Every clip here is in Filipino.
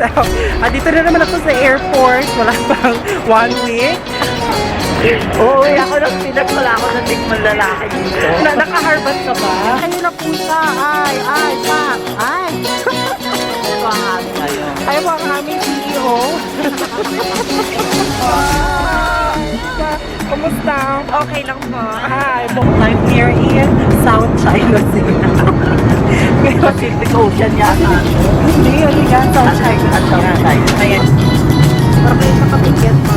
So, dito na naman ako sa airport. Wala pang 1 week. Uuwi ako ng Pinas, wala ako ng tigman lalaki dito. Naka-harvest ka ba? Kayo na po siya. Ay, pak. Ay. Ito ang amin ngayon. Ayaw po ang aming CEO. Kumusta? Okay lang po. Hi, I'm here in South China Sea. Pacific Ocean yata. Hindi, hindi ka South China At South China. Ayan. Para kayo nakapigyan pa.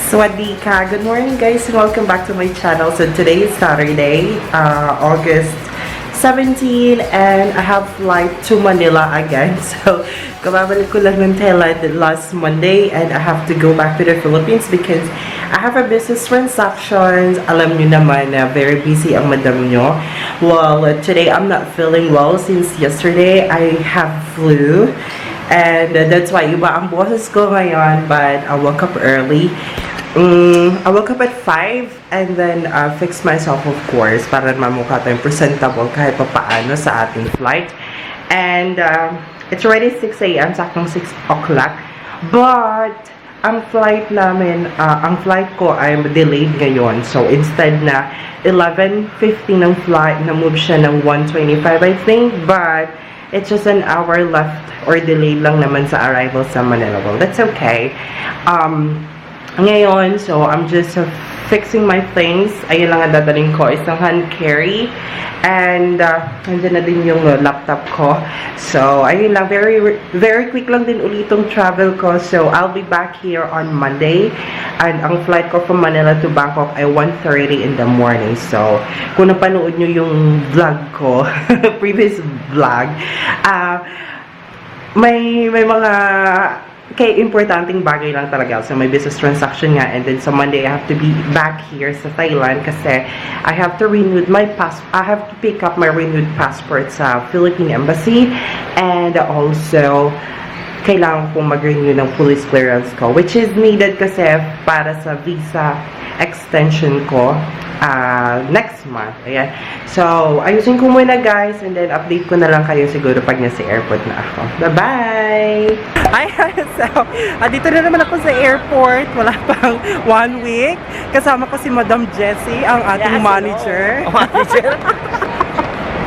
Swadika. Good morning guys and welcome back to my channel. So today is Saturday, August 17 and I have flight to Manila again. So kababalik ko lang ng Thailand last Monday and I have to go back to the Philippines because I have a business transactions. Alam nyo naman na very busy ang madam nyo. Well, today I'm not feeling well since yesterday I have flu. And that's why iba ang boses ko ngayon, but I woke up early. I woke up at 5 and then fixed myself, of course, para mamukha tayong presentable kahit pa paano sa ating flight. And it's already 6 a.m. saktong 6 o'clock. But ang flight namin, ang flight ko ay delayed ngayon. So instead na 11:50 ng flight, na-move siya ng 1:25 I think. But it's just an hour left or delayed lang naman sa arrival sa Manila. Well, that's okay. Ngayon, so I'm just fixing my things. Ayun lang ang dadaling ko, isang hand carry. And nandiyan na din yung laptop ko. So ayun lang, very quick lang din ulitong travel ko. So I'll be back here on Monday. And ang flight ko from Manila to Bangkok ay 1:30 in the morning. So kung napanood nyo yung vlog ko, previous vlog, may mga kay importanteng bagay lang talaga. So, may business transaction nga. And then, sa Monday, I have to be back here sa Thailand kasi I have to renew my I have to pick up my renewed passport sa Philippine Embassy. And also, kailangan kong mag-renew ng police clearance ko, which is needed kasi para sa visa extension ko next month. Ayan. So, ayusin ko muna guys and then update ko na lang kayo siguro pag nasa airport na ako. Bye-bye! Ayan, so, dito na naman ako sa airport. Wala pang 1 week. Kasama ko si Madam Jessie, ang ating manager. Manager?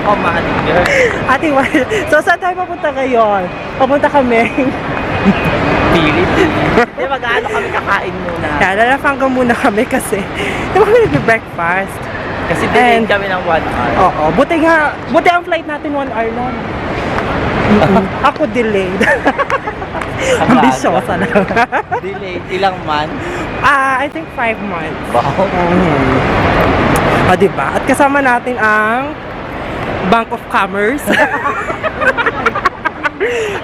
Manager. Ating manager. So, saan tayo papunta ngayon? Papunta kami. Hindi, mag-ano kami kakain muna. Kaya lalafanggang muna kami kasi di ba kami nag-breakfast? Kasi delayed kami ng 1 hour. Oo. Buti ang flight natin 1 hour lang. Ako delayed. Ambisyosa na. Delayed. Ilang months? I think 5 months. Wow. Diba? At kasama natin ang Bank of Commerce.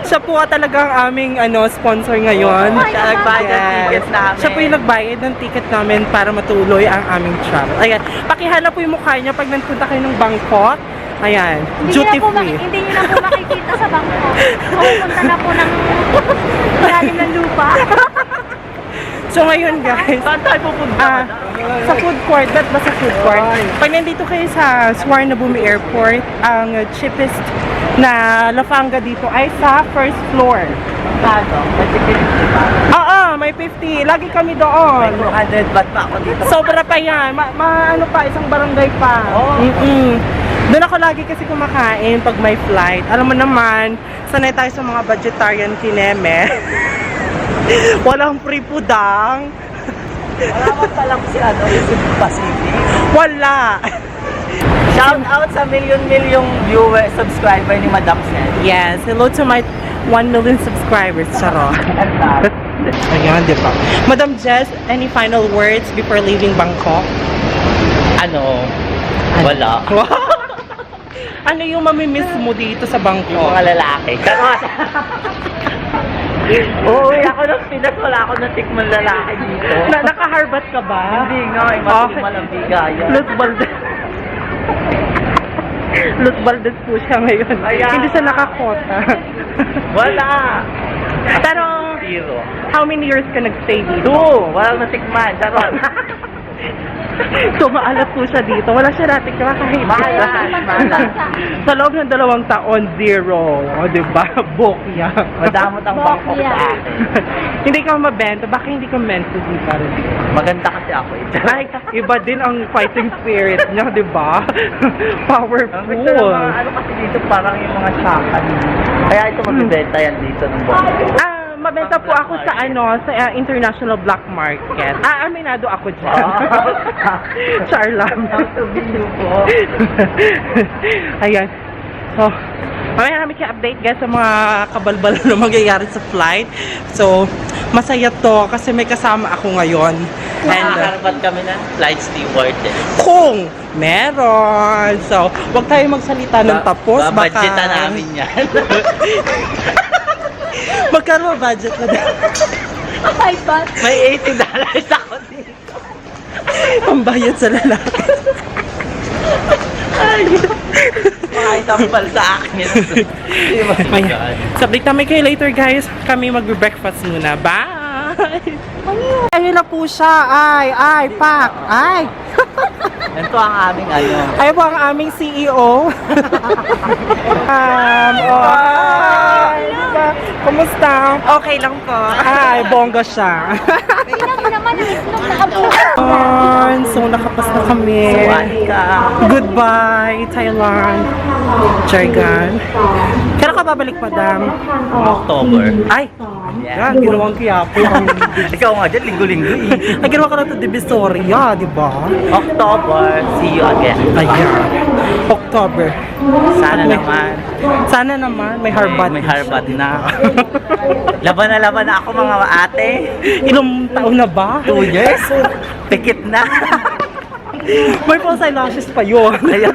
Siya po talaga ang aming sponsor ngayon. Siya nagbayad ng ticket namin. Siya po yung nagbayad ng ticket namin para matuloy ang aming travel. Ayan. Pakihanap po yung mukha niya pag nagpunta kayo ng Bangkok. Ayan. Duty free. Hindi nyo na po makikita sa Bangkok. Pupunta na po ng ilalim ng lupa. So ngayon guys, Saan tayo pupunta? sa food court, ba't ba sa food court? Pag nandito kayo sa Suvarnabhumi Airport, ang cheapest na lafanga dito ay sa first floor. Kano? May 50 ba? Oo, may 50. Lagi kami doon. May 200 baht pa ako dito. Sobra pa yan. Ano pa, isang barangay pa. Oh. Doon ako lagi kasi kumakain pag may flight. Alam mo naman, sanay tayo sa mga vegetarian kineme. Walang free pudang. Wala man palang si Pacific. Wala. Shout out sa million viewer, subscriber ni Madam Sen. Yes, hello to my 1 million subscribers. Charo. Ayan, di ba? Madam Jess, any final words before leaving Bangkok? Wala. Ano yung mamimiss mo dito sa Bangkok? Yung mga lalaki. Karon. Uuwi ako ng Pinas, wala ako ng tikman lalaki dito. Naka-harvest ka ba? Hindi nga, mas malambigayan. Los Baldes. Los Baldes po siya ngayon. Ayan. Hindi siya nakakota. Wala. Pero, Zero. how many years ka nagstay dito? 2. Walang natikman. Charot. Tumaalat po siya dito. Wala siya natin kahit Mahalan. Sa loob ng 2 taon, 0. O, diba? Bokya. Madamot ang bangkok Bokya. sa akin. Hindi ka mabenta. Bakit hindi ka mental din para dito? Maganda kasi ako ito. Ay, iba din ang fighting spirit niya, di ba? Ang gusto ng Powerful. mga ano kasi dito parang yung mga shaka. Kaya ito magbibenta yan dito ng bangkok. Mabenta po ako sa sa International Black Market. Aminado ako dyan. Charlam. po. Ayan. So, mamaya namin update guys sa mga kabalbal na mangyayari sa flight. So, masaya to kasi may kasama ako ngayon. And Nakakarapat kami ng flight stewardess. kung meron. So, wag tayo magsalita ng tapos. Babudgetan namin yan. Magkano ba budget na din? Ay, but, May $80 ako dito. Pambayad sa lalaki. Makitampal sa akin. Ayan. So, update namin kayo later guys. Kami magbe-breakfast muna. Bye! Ayun na po siya. Ay, pak. Ay. Ito ang aming ano. Ayun po ang aming CEO. Ay, diba? Kumusta? Okay lang po. Ay, bongga siya. tingnan mo naman ang itlog na kabuo. Ayan, so nakapas na kami. Ka. Goodbye, Thailand. Jargon. Kailan ka babalik, madam? October. Ay, yan, ginawang kiyapo. Ikaw nga dyan, linggo-linggo eh. Ay, ginawa ka na ito Divisoria, di ba? October, see you again. Ayan. October. Sana May- naman. Sana naman, may harbad. May harbad na. Laban na ako mga ate. Ilang taon na ba? 2 years. Pikit na. May false eyelashes pa yun. Kaya,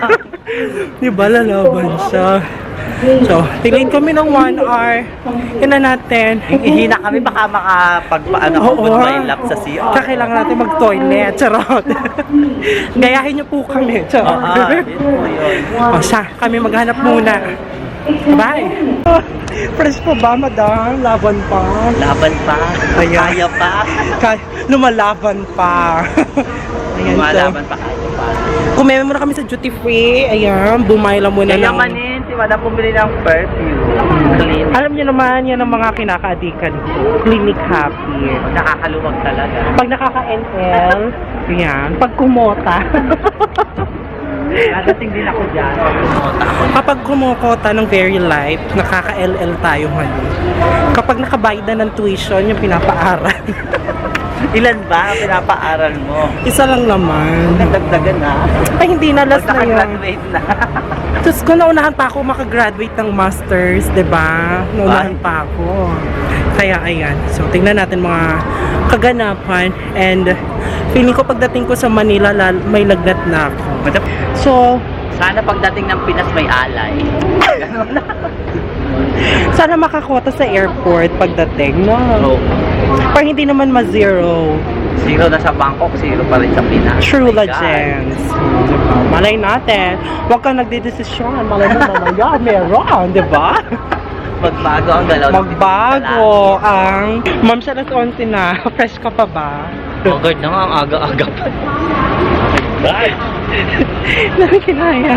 Di ba, lalaban siya. So, tingin kami ng 1 hour. Yan na natin. ihina kami baka makapagpaano ako Oo. goodbye lap sa CR. Kailangan natin mag-toilet. Charot. Gayahin niyo po kami. Charot. Yun po yun. O siya, kami maghanap muna. Bye! Fresh pa ba, madam? Laban pa. Laban pa. Ayan. Kaya pa. Lumalaban pa. Ayan, so, Lumalaban pa kaya pa. kumeme muna kami sa duty free. Ayan, bumayla muna ng... Yayamanin si Madam bumili ng perfume. Clean. Alam niyo naman, yan ang mga kinakaadikan ko. Clinic Happy. Nakakaluwag talaga. Pag nakaka-NL, yan. Pag kumota. Nadating din ako dyan. Pag pumunta ako. Kapag kumokota ng very light, nakaka-LL tayo ngayon. Kapag nakabayad na ng tuition, yung pinapaaral. Ilan ba ang pinapaaral mo? Isa lang naman. Nagdagdagan na. Ay, hindi na, last Pag na yun. nakagraduate na. Tapos kung naunahan pa ako makagraduate ng masters, 'di ba? Naunahan pa ako. Kaya ayan. So tingnan natin mga kaganapan and feeling ko pagdating ko sa Manila may lagnat na ako. Madam, So, sana pagdating ng Pinas may alay. Ganun na. sana makakota sa airport pagdating, no? So, Para hindi naman ma-zero. 0 na sa Bangkok, 0 pa rin sa Pinas. True My God. legends. Diba? Malay natin. Huwag kang nagdedesisyon. Malay mo mamaya. Meron, di ba? Magbago ang galaw. ng Magbago ang... Ma'am, siya nas 11 na. Fresh ka pa ba? Oh God na nga, ang aga-aga pa. Bye! Namin kinaya.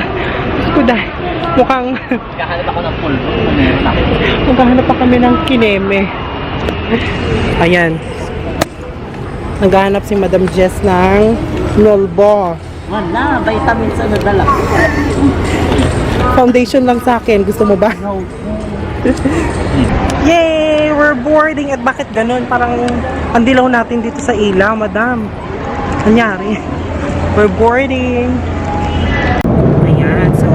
Diyos ko dahil. Mukhang... Kahanap ako ng pulbo. Maghahanap pa kami ng kineme. Ayan. Naghahanap si Madam Jess ng Nolbo. Wala, vitamins ano dala. Foundation lang sa akin. Gusto mo ba? No. Yay! We're boarding. At bakit ganun? Parang ang dilaw natin dito sa ilaw, madam. Anyari? We're boarding. Ayan. So,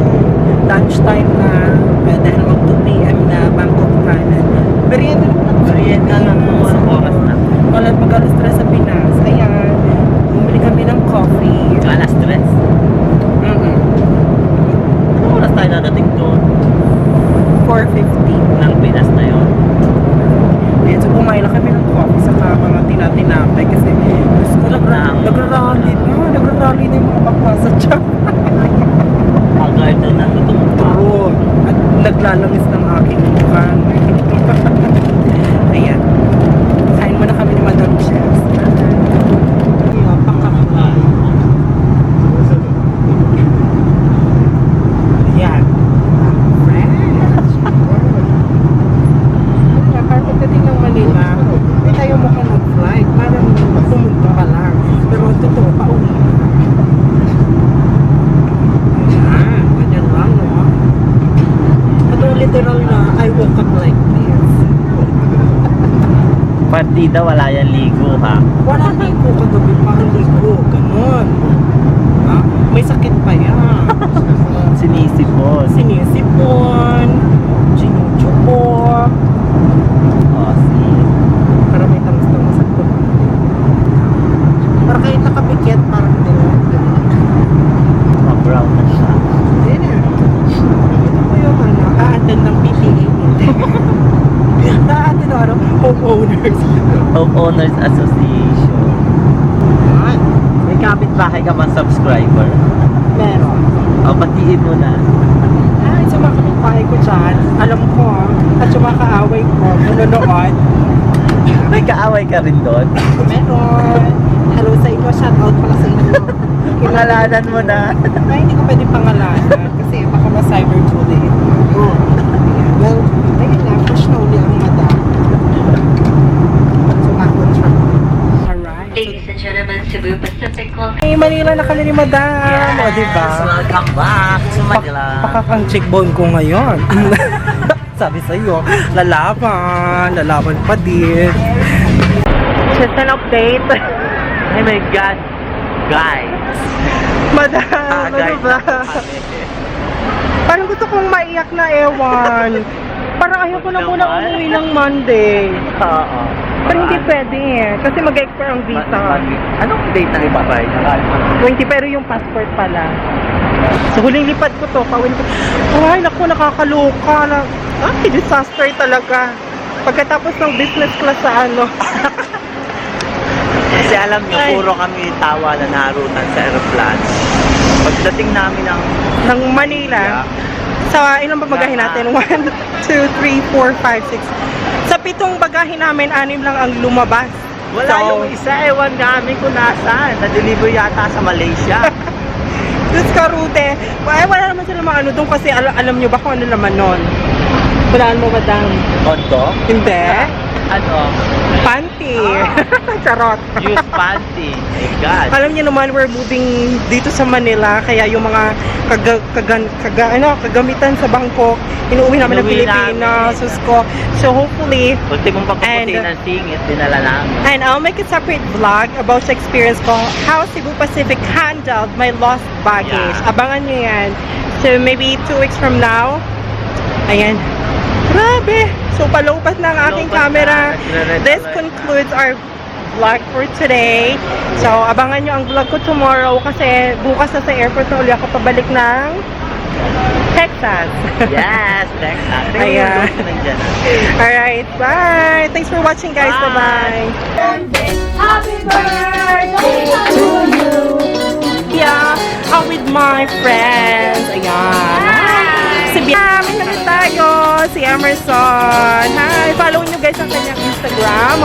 lunch time na. Dahil mag 2 p.m. na Bangkok kanan. Merienda na. Merienda na po sa oras na. Wala mag-alas 3 sa Pinas. Ayan. Bumili kami ng coffee. Alas stress. Ano oras tayo dadating doon? 4:50. Ng Pinas na yun. Ayan, so bumayla kami ng coffee sa mga tinatinapay kasi gusto ko nagrarally na yung mga bakla sa tiyan. Agad doon na tutungpa. Oo. At naglalangis ng aking mukha. Ayan. Kain mo na kami ni Madam Chefs. bida, wala yan ligo ha. Walang ligo kagabi pa ang ligo. Ganon. Ha? May sakit pa yan. Sinisipon. Sinisipon. Ginuchupo. Oh, Para may tamas-tamas ako. Para kahit nakapikit, parang hindi na. brown na siya. Hindi na. Ito po yung a-attend ng PTA meeting. Na-attend ng homeowners. Homeowners Association. Yan. May kapitbahay ka bang subscriber? Meron. O, batiin mo na. Ay, sa mga kapitbahay ko dyan, alam ko, at sa mga kaaway ko, nanonood. May kaaway ka rin doon? Meron. Hello sa inyo, shout out pala sa inyo. Pangalanan mo na. Ay, hindi ko pwede pangalanan kasi baka ma-cyber bully. Well, ayun na, push na uli ang mata. Sumakot siya. Alright. Ladies and gentlemen, Cebu Pacific Club. Hey, Manila na kami ni Madam. O, diba? Welcome back to Manila. Pakakang cheekbone ko ngayon. Sabi sa'yo, lalaban pa din. Just an update. Oh my God. Guys. Madam, ano Guys, ba? Parang gusto kong maiyak na ewan. Parang ayoko na muna umuwi ng Monday. Oo. Pero hindi pwede eh. Kasi mag-expire ang visa. Anong date ng ibabay? 20 pero yung passport pala. So huling lipad ko to. Pawin ko. Ay, naku, nakakaloka. Disaster talaga. Pagkatapos ng business class sa ano. Kasi alam niyo, Ay. puro kami tawa na narutan sa aeroplano. Pagdating namin Ng Manila. Sa ilang ba bagahe natin? 1, 2, 3, 4, 5, 6. Sa 7 bagahe namin, 6 lang ang lumabas. wala So, yung isa, ewan namin kung nasaan. Na-deliver yata sa Malaysia. Diyos ka, Rute. Ay, wala naman sila mga ano doon kasi alam nyo ba kung ano naman nun? Walaan mo, madam. Kondo? Hindi. Ano? Panty. Charot. Use panty. My God. Alam niyo naman, we're moving dito sa Manila, kaya yung mga kagamitan sa Bangkok, inuwi namin ng Inuwi Pilipinas, namin. sus ko. So hopefully, Kunti mong pagkaputi And- ng singit, dinala namin. and I'll make a separate vlog about the experience ko, how Cebu Pacific handled my lost baggage. Yeah. Abangan niyo yan. So maybe 2 weeks from now, ayan. Grabe! So paloopat na ang aking Paloopat camera. na. Nagre-red This alert concludes our vlog for today. So abangan nyo ang vlog ko tomorrow kasi bukas na sa airport na uli ako pabalik ng Texas. Yes, Texas. Ayan. Nandyan. Alright, bye! Thanks for watching guys. Bye. Bye-bye! Happy birthday to you! Yeah, I'm with my friends. Ayan. Si Biami na tayo. Si Emerson. Hi! Follow nyo guys ang kanyang Instagram.